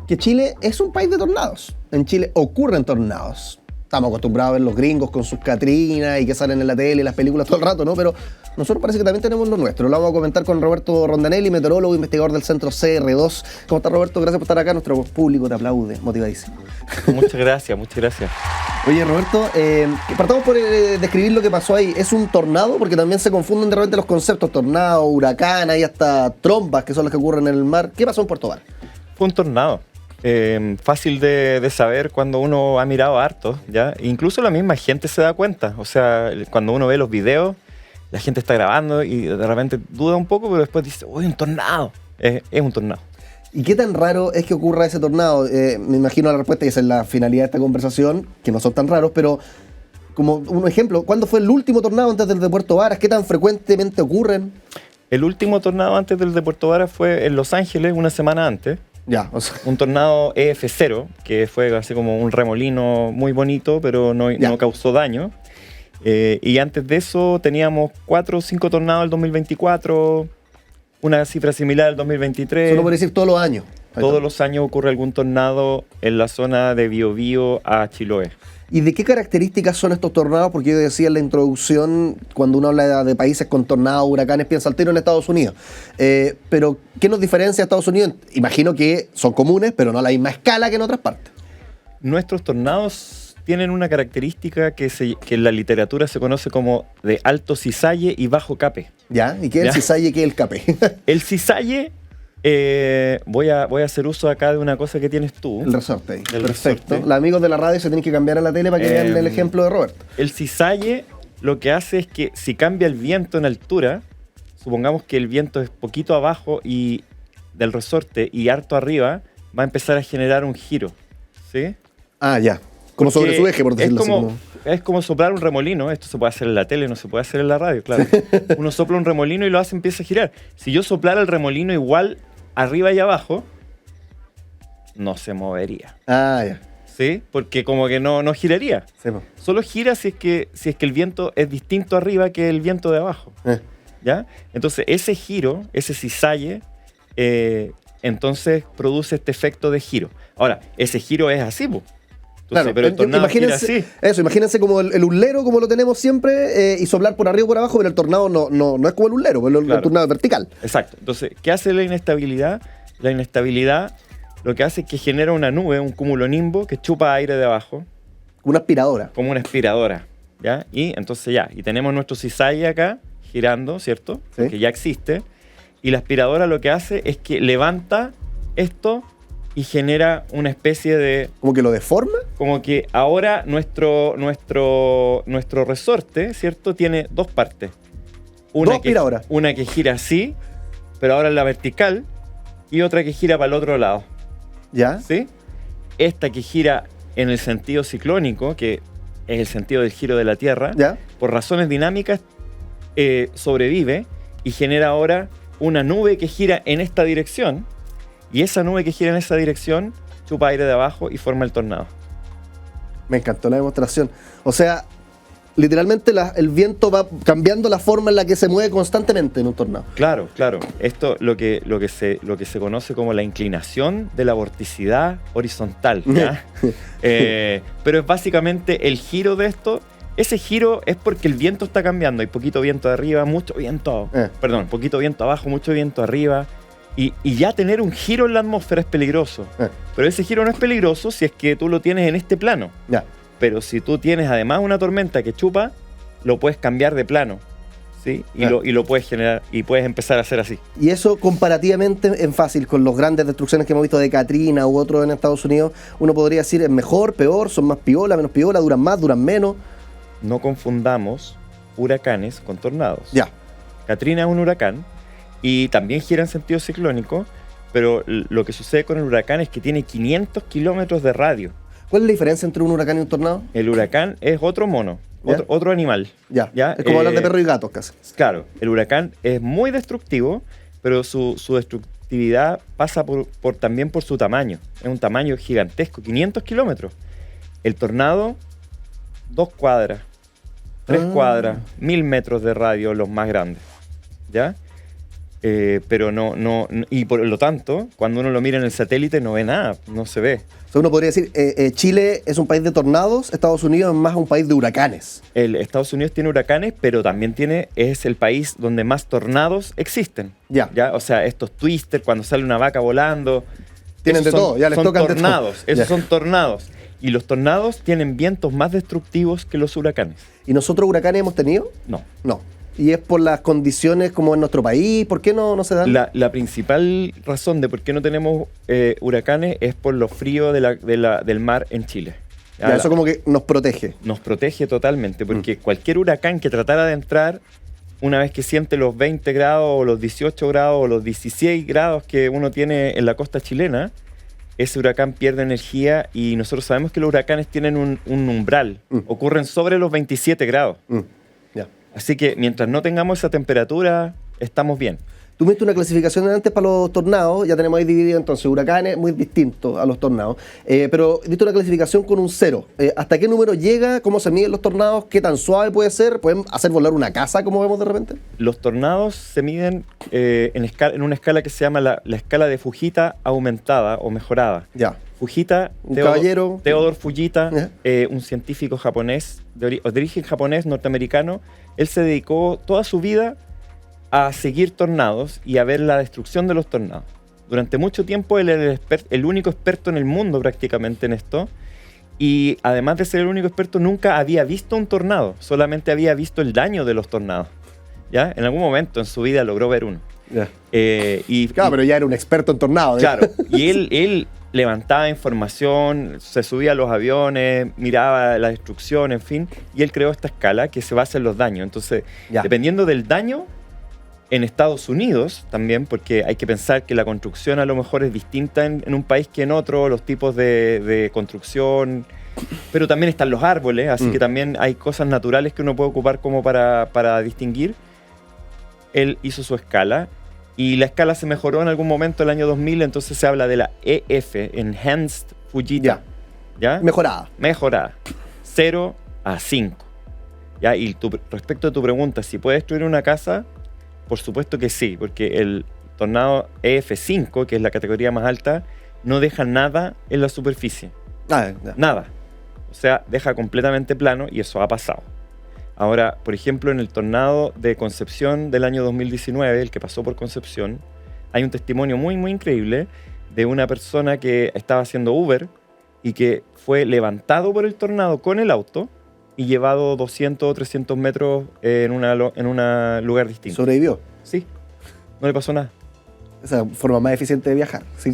que Chile es un país de tornados. En Chile ocurren tornados. Estamos acostumbrados a ver los gringos con sus Katrina y que salen en la tele y las películas todo el rato, ¿no? Pero nosotros parece que también tenemos lo nuestro. Lo vamos a comentar con Roberto Rondanelli, meteorólogo, investigador del centro CR2. ¿Cómo está, Roberto? Gracias por estar acá. Nuestro público te aplaude, motivadísimo. Muchas gracias, muchas gracias. Oye, Roberto, partamos por describir lo que pasó ahí. ¿Es un tornado? Porque también se confunden de repente los conceptos. Tornado, huracán, hay hasta trombas que son las que ocurren en el mar. ¿Qué pasó en Puerto Varas? Fue un tornado. Fácil de saber cuando uno ha mirado harto, ¿ya? Incluso la misma gente se da cuenta. O sea, cuando uno ve los videos, la gente está grabando y de repente duda un poco, pero después dice, ¡uy, un tornado! Es un tornado. ¿Y qué tan raro es que ocurra ese tornado? Me imagino la respuesta, y esa es la finalidad de esta conversación, que no son tan raros, pero como un ejemplo, ¿cuándo fue el último tornado antes del de Puerto Varas? ¿Qué tan frecuentemente ocurren? El último tornado antes del de Puerto Varas fue en Los Ángeles, una semana antes. Ya, o sea, Un tornado EF0, que fue así como un remolino muy bonito, pero no causó daño. Y antes de eso teníamos 4 o 5 tornados el 2024, una cifra similar al 2023. solo por decir todos los años. Todos los años ocurre algún tornado en la zona de Biobío a Chiloé. ¿Y de qué características son estos tornados? Porque yo decía en la introducción, cuando uno habla de países con tornados, huracanes, piensa al tiro en Estados Unidos. Pero, ¿qué nos diferencia a Estados Unidos? Imagino que son comunes, pero no a la misma escala que en otras partes. Nuestros tornados tienen una característica que en la literatura se conoce como de alto cisalle y bajo cape. ¿Ya? ¿Y qué es el ¿Ya? cisalle y qué es el cape? El cisalle, voy a hacer uso acá de una cosa que tienes tú. El resorte ahí. El Perfecto. resorte. Los amigos de la radio se tienen que cambiar a la tele para que vean el ejemplo de Roberto. El cisalle lo que hace es que si cambia el viento en altura, supongamos que el viento es poquito abajo y del resorte y harto arriba, va a empezar a generar un giro. ¿Sí? Ah, ya. Como Porque sobre su eje, por decirlo así. Es como soplar un remolino. Esto se puede hacer en la tele, no se puede hacer en la radio, claro. Uno sopla un remolino y lo hace, empieza a girar. Si yo soplara el remolino igual arriba y abajo, no se movería. Ah, ya. ¿Sí? Porque como que no giraría. Sí, po. Solo gira si es que el viento es distinto arriba que el viento de abajo. ¿Ya? Entonces, ese giro, ese cisalle, entonces produce este efecto de giro. Ahora, ese giro es así, po. Entonces, Claro, pero el tornado gira así. Eso, imagínense como el ulero, como lo tenemos siempre, y soplar por arriba o por abajo, pero el tornado no es como el ulero, el Claro. tornado es vertical. Exacto. Entonces, ¿qué hace la inestabilidad? La inestabilidad lo que hace es que genera una nube, un cumulonimbo que chupa aire de abajo, Una aspiradora. como una aspiradora. ¿Ya? Y entonces y tenemos nuestro cisalle acá girando, ¿cierto? Sí. Que ya existe. Y la aspiradora lo que hace es que levanta esto y genera una especie de... Como que lo deforma. Como que ahora nuestro resorte, ¿cierto? Tiene dos partes. Dos aspiradoras. Una que gira así, pero ahora en la vertical, y otra que gira para el otro lado. ¿Ya? ¿Sí? Esta que gira en el sentido ciclónico, que es el sentido del giro de la Tierra, ¿Ya? por razones dinámicas sobrevive y genera ahora una nube que gira en esta dirección, y esa nube que gira en esa dirección chupa aire de abajo y forma el tornado. Me encantó la demostración. O sea, literalmente el viento va cambiando la forma en la que se mueve constantemente en un tornado. Claro, claro. Esto lo que se conoce como la inclinación de la vorticidad horizontal, ¿ya? Pero es básicamente el giro de esto. Ese giro es porque el viento está cambiando. Hay poquito viento arriba, mucho viento... Perdón, poquito viento abajo, mucho viento arriba. Y ya tener un giro en la atmósfera es peligroso. Pero ese giro no es peligroso si es que tú lo tienes en este plano. Ya. Pero si tú tienes además una tormenta que chupa, lo puedes cambiar de plano. ¿Sí? Y lo puedes generar y puedes empezar a hacer así. Y eso comparativamente en fácil, con las grandes destrucciones que hemos visto de Katrina u otros en Estados Unidos, uno podría decir es mejor, peor, son más piola, menos piola, duran más, duran menos. No confundamos huracanes con tornados. Ya. Katrina es un huracán y también gira en sentido ciclónico, pero lo que sucede con el huracán es que tiene 500 kilómetros de radio. ¿Cuál es la diferencia entre un huracán y un tornado? El huracán es otro mono, ¿Ya? otro animal. Ya. ¿Ya? Es como hablar de perros y gatos casi. Claro, el huracán es muy destructivo, pero su destructividad pasa también por su tamaño. Es un tamaño gigantesco, 500 kilómetros. El tornado, 2 cuadras. 3 cuadras, 1000 metros de radio, los más grandes. ¿Ya? Pero y por lo tanto, cuando uno lo mira en el satélite no ve nada, no se ve. O sea, uno podría decir, Chile es un país de tornados, Estados Unidos es más un país de huracanes. Estados Unidos tiene huracanes, pero también es el país donde más tornados existen. Ya. O sea, estos twisters, cuando sale una vaca volando. Tienen esos de todo, ya les son tocan de tornados, todo. esos Ya. son tornados. Y los tornados tienen vientos más destructivos que los huracanes. ¿Y nosotros huracanes hemos tenido? No. No. ¿Y es por las condiciones como en nuestro país? ¿Por qué no se dan? La principal razón de por qué no tenemos huracanes es por lo frío del mar en Chile. Ya, eso como que nos protege. Nos protege totalmente, porque cualquier huracán que tratara de entrar, una vez que siente los 20 grados o los 18 grados o los 16 grados que uno tiene en la costa chilena, ese huracán pierde energía y nosotros sabemos que los huracanes tienen un umbral, ocurren sobre los 27 grados. Ya. Así que mientras no tengamos esa temperatura, estamos bien. Tú me diste una clasificación antes para los tornados, ya tenemos ahí dividido entonces huracanes, muy distintos a los tornados, pero diste una clasificación con un 0. ¿Hasta qué número llega? ¿Cómo se miden los tornados? ¿Qué tan suave puede ser? ¿Pueden hacer volar una casa como vemos de repente? Los tornados se miden en una escala que se llama la escala de Fujita aumentada o mejorada. Ya. Fujita, Un caballero. Theodore Fujita, Ya. un científico japonés, de origen japonés, norteamericano. Él se dedicó toda su vida a seguir tornados y a ver la destrucción de los tornados. Durante mucho tiempo él era el único experto en el mundo prácticamente en esto. Y además de ser el único experto, nunca había visto un tornado, solamente había visto el daño de los tornados. ¿Ya? En algún momento en su vida logró ver uno. Ya. Claro, pero ya era un experto en tornados. Claro, y él levantaba información, se subía a los aviones, miraba la destrucción, en fin, y él creó esta escala que se basa en los daños. Entonces, Ya. dependiendo del daño, en Estados Unidos también, porque hay que pensar que la construcción a lo mejor es distinta en un país que en otro, los tipos de construcción, pero también están los árboles, así que también hay cosas naturales que uno puede ocupar como para distinguir. Él hizo su escala. Y la escala se mejoró en algún momento el año 2000, entonces se habla de la EF, Enhanced Fujita. ¿Ya? Mejorada. 0 a 5. ¿Ya? Y respecto a tu pregunta, ¿si puede destruir una casa? Por supuesto que sí, porque el tornado EF5, que es la categoría más alta, no deja nada en la superficie. Ya. Nada. O sea, deja completamente plano y eso ha pasado. Ahora, por ejemplo, en el tornado de Concepción del año 2019, el que pasó por Concepción, hay un testimonio muy, muy increíble de una persona que estaba haciendo Uber y que fue levantado por el tornado con el auto y llevado 200 o 300 metros en un lugar distinto. ¿Sobrevivió? Sí, no le pasó nada. Esa forma más eficiente de viajar, sin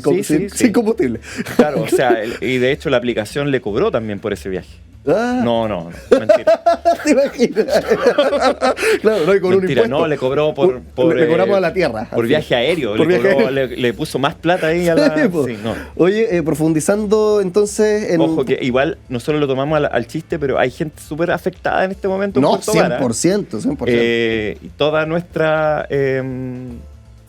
Sí. combustible. Claro, o sea, y de hecho la aplicación le cobró también por ese viaje. Ah, No, mentira. ¿te imaginas? Claro, no, y con un Mentira, impuesto. no, le cobró por le cobramos a la tierra. por así. viaje aéreo. Por viaje aéreo. Le puso más plata ahí a la... Sí, po. Sí, no. Oye, profundizando entonces en... Ojo, que igual nosotros lo tomamos al chiste, pero hay gente súper afectada en este momento en No, Puerto Vara. 100%. Y toda nuestra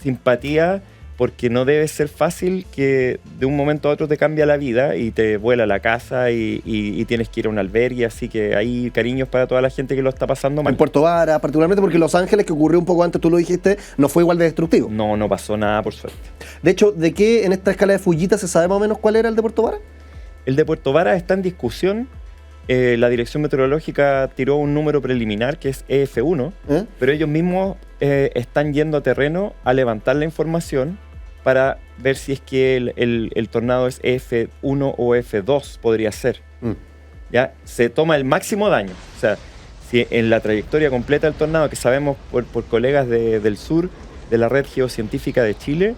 simpatía, porque no debe ser fácil que de un momento a otro te cambia la vida y te vuela la casa y tienes que ir a un albergue, así que hay cariños para toda la gente que lo está pasando mal. En Puerto Vara, particularmente porque Los Ángeles, que ocurrió un poco antes, tú lo dijiste, no fue igual de destructivo. No pasó nada, por suerte. De hecho, ¿de qué en esta escala de Fujita se sabe más o menos cuál era el de Puerto Vara? El de Puerto Vara está en discusión. La Dirección Meteorológica tiró un número preliminar que es EF1, pero ellos mismos están yendo a terreno a levantar la información para ver si es que el tornado es F1 o F2, podría ser. ¿Ya? Se toma el máximo daño. O sea, si en la trayectoria completa del tornado, que sabemos por colegas del sur, de la Red Geocientífica de Chile,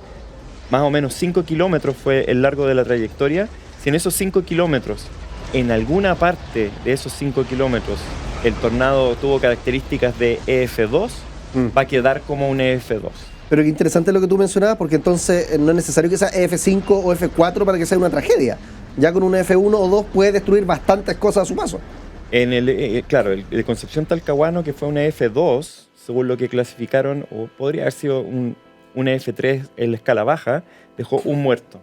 más o menos 5 kilómetros fue el largo de la trayectoria. Si en esos 5 kilómetros, en alguna parte de esos 5 kilómetros, el tornado tuvo características de EF2, va a quedar como un EF2. Pero qué interesante lo que tú mencionabas, porque entonces no es necesario que sea F5 o F4 para que sea una tragedia. Ya con un F1 o 2 puede destruir bastantes cosas a su paso. Claro, el de Concepción Talcahuano, que fue un F2, según lo que clasificaron, o podría haber sido un F3 en la escala baja, dejó un muerto.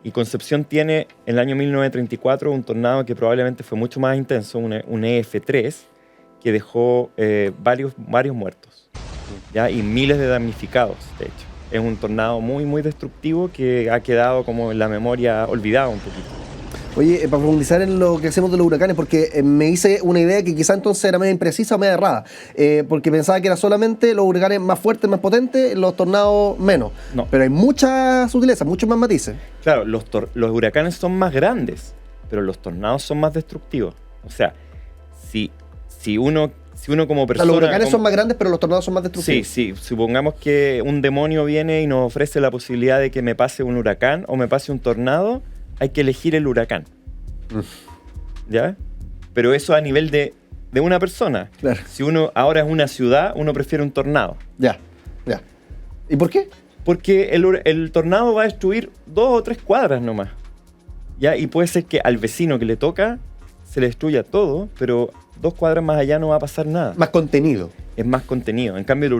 Y Concepción tiene en el año 1934 un tornado que probablemente fue mucho más intenso, un EF3, que dejó varios muertos, ¿ya? Y miles de damnificados, de hecho. Es un tornado muy, muy destructivo que ha quedado como en la memoria olvidado un poquito. Oye, para profundizar en lo que hacemos de los huracanes, porque me hice una idea que quizá entonces era medio imprecisa o medio errada, porque pensaba que era solamente los huracanes más fuertes, más potentes, los tornados menos. No. Pero hay muchas sutilezas, muchos más matices. Claro, los huracanes son más grandes, pero los tornados son más destructivos. O sea, si uno como persona... Los huracanes son más grandes, pero los tornados son más destructivos. Sí. Supongamos que un demonio viene y nos ofrece la posibilidad de que me pase un huracán o me pase un tornado, hay que elegir el huracán. ¿Ya? Pero eso a nivel de una persona. Claro. Si uno ahora es una ciudad, uno prefiere un tornado. Ya. ¿Y por qué? Porque el tornado va a destruir 2 o 3 cuadras nomás. ¿Ya? Y puede ser que al vecino que le toca se le destruya todo, pero 2 cuadras más allá no va a pasar nada. Más contenido. Es más contenido. En cambio, el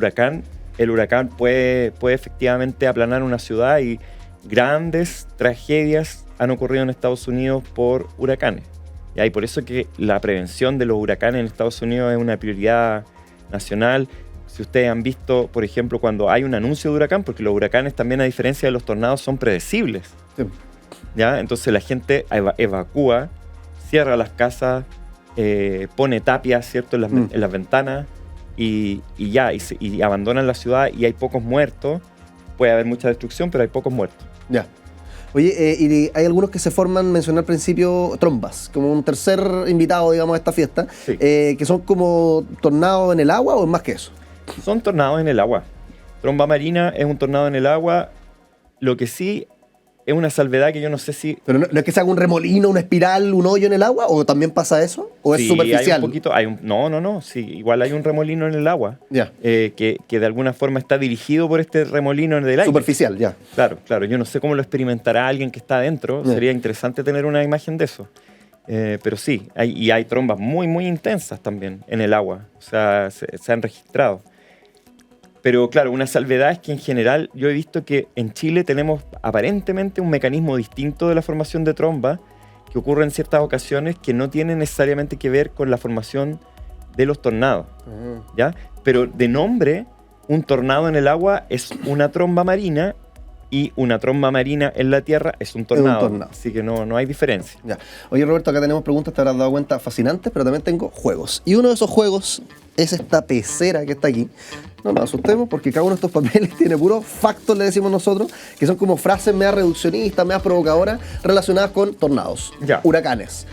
huracán puede efectivamente aplanar una ciudad, y grandes tragedias han ocurrido en Estados Unidos por huracanes. Y por eso que la prevención de los huracanes en Estados Unidos es una prioridad nacional. Si ustedes han visto, por ejemplo, cuando hay un anuncio de huracán, porque los huracanes también, a diferencia de los tornados, son predecibles. Sí. ¿Ya? Entonces la gente evacúa, cierra las casas, pone tapias, ¿cierto?, en las ventanas y abandonan la ciudad, y hay pocos muertos. Puede haber mucha destrucción, pero hay pocos muertos. Ya. Oye, y hay algunos que se forman, mencioné al principio, trombas, como un tercer invitado, digamos, a esta fiesta, Sí. Que son como tornados en el agua, o es más que eso. Son tornados en el agua. Tromba marina es un tornado en el agua. Lo que sí es una salvedad que yo no sé si... Pero no es que se haga un remolino, una espiral, un hoyo en el agua, ¿o también pasa eso? ¿O es Sí, superficial? Hay un poquito, no. Sí, igual hay un remolino en el agua. Ya. Que de alguna forma está dirigido por este remolino del aire. Superficial, ya. Claro. Yo no sé cómo lo experimentará alguien que está adentro. Ya. Sería interesante tener una imagen de eso. Pero sí, hay trombas muy, muy intensas también en el agua. O sea, se han registrado. Pero claro, una salvedad es que en general yo he visto que en Chile tenemos aparentemente un mecanismo distinto de la formación de tromba, que ocurre en ciertas ocasiones, que no tiene necesariamente que ver con la formación de los tornados, ¿ya? Pero de nombre, un tornado en el agua es una tromba marina, y una tromba marina en la tierra es un tornado. Así que no hay diferencia. Ya. Oye, Roberto, acá tenemos preguntas, te habrás dado cuenta, fascinantes, pero también tengo juegos. Y uno de esos juegos es esta pecera que está aquí. No nos asustemos, porque cada uno de estos papeles tiene puros factos, le decimos nosotros, que son como frases media reduccionistas, media provocadoras, relacionadas con tornados, Ya. huracanes,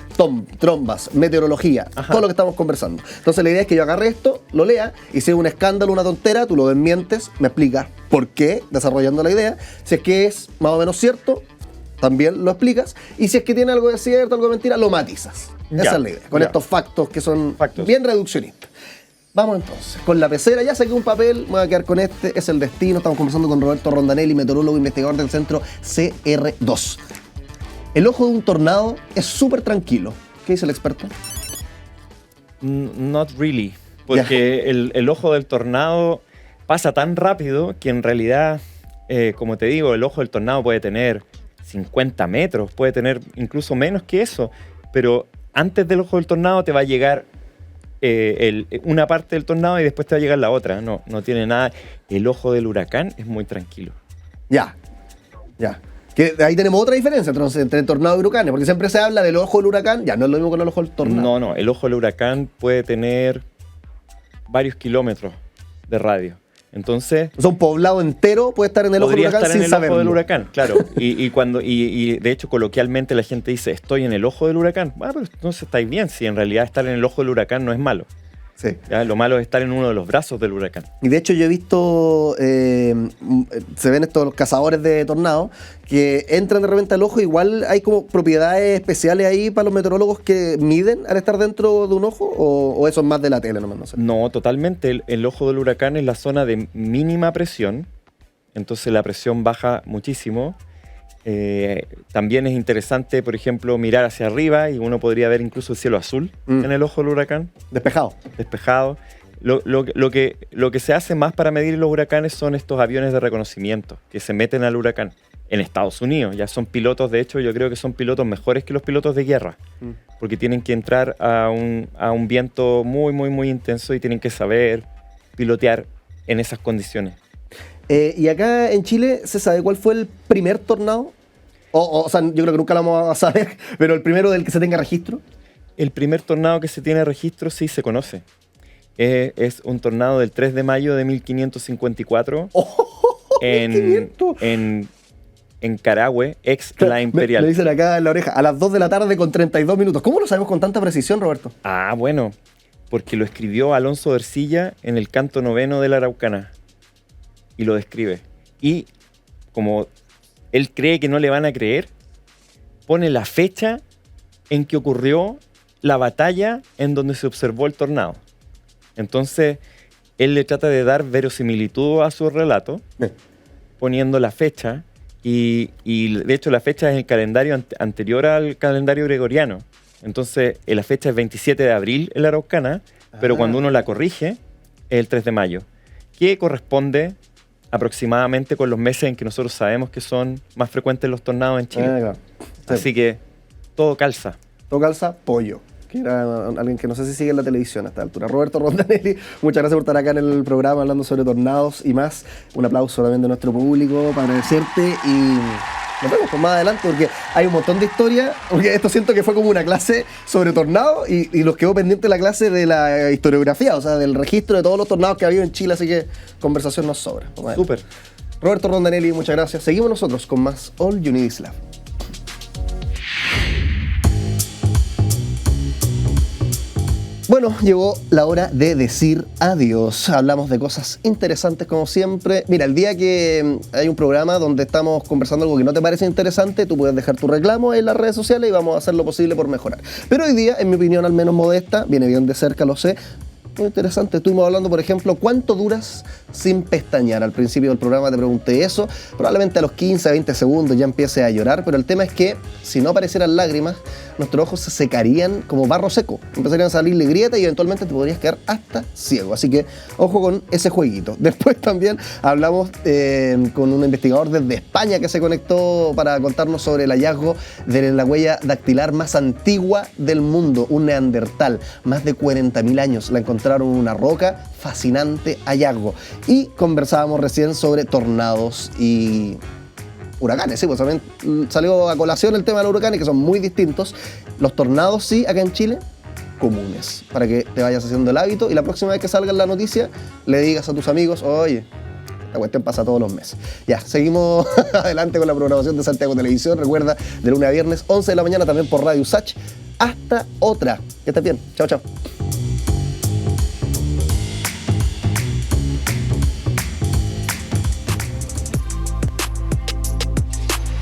trombas, meteorología, Ajá. todo lo que estamos conversando. Entonces la idea es que yo agarre esto, lo lea, y si es un escándalo, una tontera, tú lo desmientes, me explicas por qué, desarrollando la idea. Si es que es más o menos cierto, también lo explicas. Y si es que tiene algo de cierto, algo de mentira, lo matizas. Ya. Esa es la idea, con Ya. estos factos que son Factos. bien reduccionistas. Vamos entonces, con la pecera, ya saqué un papel, me voy a quedar con este, es el destino. Estamos conversando con Roberto Rondanelli, meteorólogo e investigador del centro CR2. El ojo de un tornado es súper tranquilo. ¿Qué dice el experto? Not really, porque el ojo del tornado pasa tan rápido que en realidad, como te digo, el ojo del tornado puede tener 50 metros, puede tener incluso menos que eso, pero antes del ojo del tornado te va a llegar una parte del tornado y después te va a llegar la otra. No tiene nada. El ojo del huracán es muy tranquilo. Ya. Que ahí tenemos otra diferencia entonces, entre tornado y huracanes, porque siempre se habla del ojo del huracán, ya no es lo mismo con el ojo del tornado. No, el ojo del huracán puede tener varios kilómetros de radio. Entonces, O sea, un poblado entero puede estar en el ojo del podría huracán estar sin en el saberlo. ojo del huracán, claro. Y de hecho, coloquialmente la gente dice, estoy en el ojo del huracán. Pero entonces estáis bien, si en realidad estar en el ojo del huracán no es malo. Sí. ¿Ya? Lo malo es estar en uno de los brazos del huracán. Y de hecho yo he visto, se ven estos cazadores de tornados que entran de repente al ojo, igual hay como propiedades especiales ahí para los meteorólogos que miden al estar dentro de un ojo, o eso es más de la tele nomás, no sé. No, totalmente. El ojo del huracán es la zona de mínima presión, entonces la presión baja muchísimo. También es interesante, por ejemplo, mirar hacia arriba y uno podría ver incluso el cielo azul en el ojo del huracán, Despejado. despejado. Lo que se hace más para medir los huracanes son estos aviones de reconocimiento que se meten al huracán. en Estados Unidos. Ya son pilotos, de hecho, yo creo que son pilotos mejores que los pilotos de guerra, porque tienen que entrar a un viento muy, muy, muy intenso y tienen que saber pilotear en esas condiciones. Y acá en Chile, ¿se sabe cuál fue el primer tornado? O sea, yo creo que nunca lo vamos a saber, pero el primero del que se tenga registro. El primer tornado que se tiene registro sí se conoce. Es un tornado del 3 de mayo de 1554 en Carahue, ex la Imperial. Me dicen acá en la oreja, a las 2 de la tarde con 32 minutos. ¿Cómo lo sabemos con tanta precisión, Roberto? Ah, bueno, porque lo escribió Alonso de Ercilla en el canto 9 de la Araucana. Y lo describe. Y como él cree que no le van a creer, pone la fecha en que ocurrió la batalla en donde se observó el tornado. Entonces, él le trata de dar verosimilitud a su relato, poniendo la fecha. Y de hecho la fecha es el calendario anterior al calendario gregoriano. Entonces la fecha es 27 de abril en la Araucana, pero cuando uno la corrige es el 3 de mayo, que corresponde aproximadamente con los meses en que nosotros sabemos que son más frecuentes los tornados en Chile. Claro. Así que todo calza. Todo calza, pollo. Que era alguien que no sé si sigue en la televisión a esta altura. Roberto Rondanelli, muchas gracias por estar acá en el programa hablando sobre tornados y más. Un aplauso también de nuestro público para agradecerte y nos vemos pues más adelante porque hay un montón de historias, porque esto siento que fue como una clase sobre tornados y nos quedó pendiente la clase de la historiografía, o sea, del registro de todos los tornados que ha habido en Chile, así que conversación nos sobra. Súper. Roberto Rondanelli, muchas gracias. Seguimos nosotros con más All You Need Is Love. Bueno, llegó la hora de decir adiós. Hablamos de cosas interesantes como siempre. Mira, el día que hay un programa donde estamos conversando algo que no te parece interesante, tú puedes dejar tu reclamo en las redes sociales y vamos a hacer lo posible por mejorar. Pero hoy día, en mi opinión al menos modesta, viene bien de cerca, lo sé, muy interesante. Estuvimos hablando, por ejemplo, ¿cuánto duras sin pestañear? Al principio del programa te pregunté eso. Probablemente a los 15, 20 segundos ya empiece a llorar, pero el tema es que si no aparecieran lágrimas, nuestros ojos se secarían como barro seco. Empezarían a salirle grietas y eventualmente te podrías quedar hasta ciego. Así que ojo con ese jueguito. Después también hablamos con un investigador desde España que se conectó para contarnos sobre el hallazgo de la huella dactilar más antigua del mundo, un neandertal. Más de 40.000 años la encontraron en una roca, fascinante hallazgo. Y conversábamos recién sobre tornados y huracanes, sí, pues también salió a colación el tema de los huracanes, que son muy distintos. Los tornados, sí, acá en Chile, comunes, para que te vayas haciendo el hábito y la próxima vez que salga en la noticia, le digas a tus amigos, oye, la cuestión pasa todos los meses. Ya, seguimos adelante con la programación de Santiago Televisión. Recuerda, de lunes a viernes, 11 de la mañana, también por Radio USACH. Hasta otra. Que estés bien. Chao, chao.